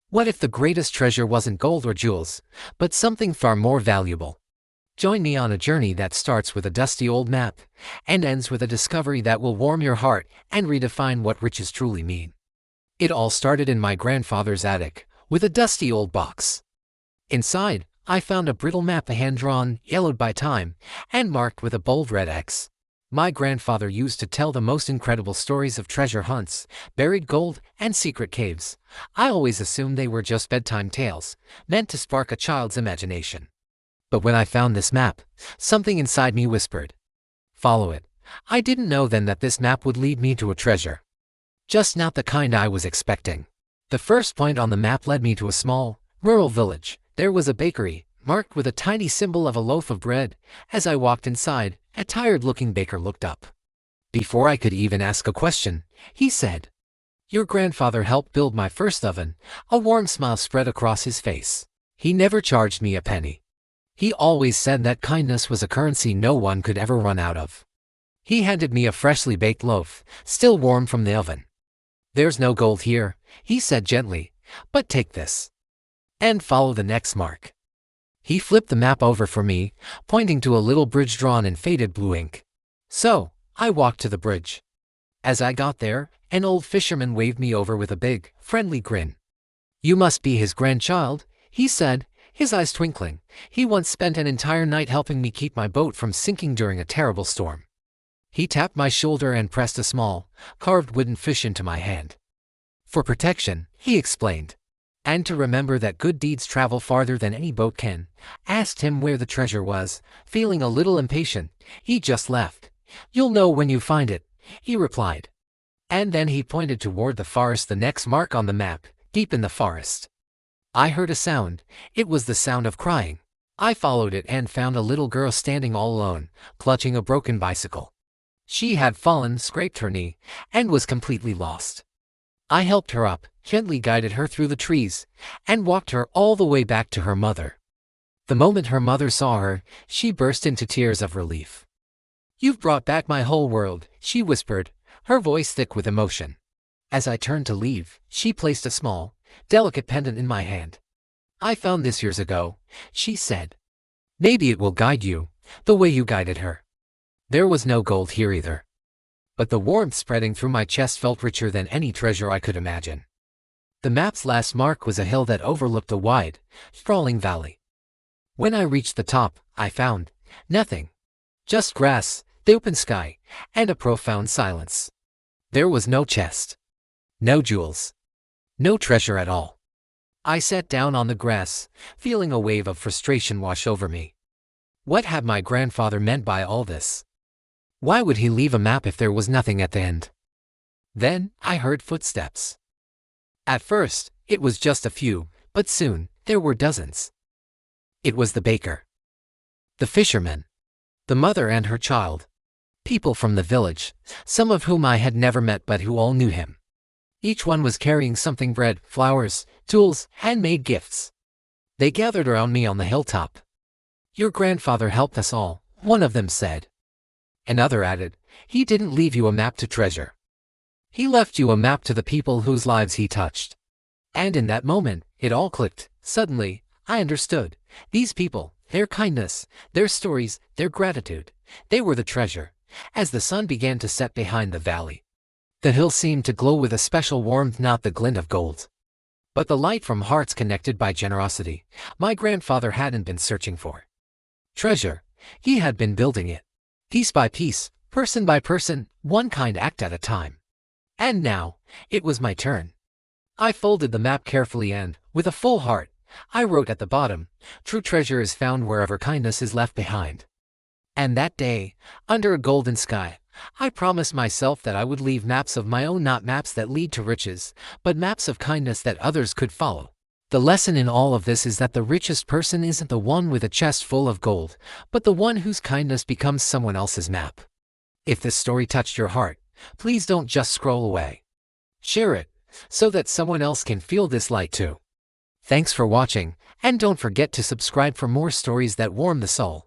What if the greatest treasure wasn't gold or jewels, but something far more valuable? Join me on a journey that starts with a dusty old map and ends with a discovery that will warm your heart and redefine what riches truly mean. It all started in my grandfather's attic, with a dusty old box. Inside, I found a brittle map, hand-drawn, yellowed by time, and marked with a bold red X. My grandfather used to tell the most incredible stories of treasure hunts, buried gold, and secret caves. I always assumed they were just bedtime tales, meant to spark a child's imagination. But when I found this map, something inside me whispered, "Follow it." I didn't know then that this map would lead me to a treasure. Just not the kind I was expecting. The first point on the map led me to a small, rural village. There was a bakery, marked with a tiny symbol of a loaf of bread. As I walked inside, a tired-looking baker looked up. Before I could even ask a question, he said, "Your grandfather helped build my first oven." A warm smile spread across his face. He never charged me a penny. He always said that kindness was a currency no one could ever run out of. He handed me a freshly baked loaf, still warm from the oven. "There's no gold here," he said gently, "but take this and follow the next mark." He flipped the map over for me, pointing to a little bridge drawn in faded blue ink. So, I walked to the bridge. As I got there, an old fisherman waved me over with a big, friendly grin. "You must be his grandchild," he said, his eyes twinkling. "He once spent an entire night helping me keep my boat from sinking during a terrible storm." He tapped my shoulder and pressed a small, carved wooden fish into my hand. "For protection," he explained. "And to remember that good deeds travel farther than any boat can." Asked him where the treasure was, feeling a little impatient. He just laughed. "You'll know when you find it," he replied. And then he pointed toward the forest, the next mark on the map, deep in the forest. I heard a sound. It was the sound of crying. I followed it and found a little girl standing all alone, clutching a broken bicycle. She had fallen, scraped her knee, and was completely lost. I helped her up, gently guided her through the trees, and walked her all the way back to her mother. The moment her mother saw her, she burst into tears of relief. "You've brought back my whole world," she whispered, her voice thick with emotion. As I turned to leave, she placed a small, delicate pendant in my hand. "I found this years ago," she said. "Maybe it will guide you, the way you guided her." There was no gold here either. But the warmth spreading through my chest felt richer than any treasure I could imagine. The map's last mark was a hill that overlooked a wide, sprawling valley. When I reached the top, I found nothing. Just grass, the open sky, and a profound silence. There was no chest. No jewels. No treasure at all. I sat down on the grass, feeling a wave of frustration wash over me. What had my grandfather meant by all this? Why would he leave a map if there was nothing at the end? Then, I heard footsteps. At first, it was just a few, but soon, there were dozens. It was the baker, the fisherman, the mother and her child, people from the village, some of whom I had never met but who all knew him. Each one was carrying something: bread, flowers, tools, handmade gifts. They gathered around me on the hilltop. "Your grandfather helped us all," one of them said. Another added, "He didn't leave you a map to treasure. He left you a map to the people whose lives he touched." And in that moment, it all clicked. Suddenly, I understood. These people, their kindness, their stories, their gratitude, they were the treasure. As the sun began to set behind the valley, the hill seemed to glow with a special warmth, not the glint of gold, but the light from hearts connected by generosity. My grandfather hadn't been searching for treasure. He had been building it. Piece by piece, person by person, one kind act at a time. And now, it was my turn. I folded the map carefully and, with a full heart, I wrote at the bottom, "True treasure is found wherever kindness is left behind." And that day, under a golden sky, I promised myself that I would leave maps of my own, not maps that lead to riches, but maps of kindness that others could follow. The lesson in all of this is that the richest person isn't the one with a chest full of gold, but the one whose kindness becomes someone else's map. If this story touched your heart, please don't just scroll away. Share it, so that someone else can feel this light too. Thanks for watching, and don't forget to subscribe for more stories that warm the soul.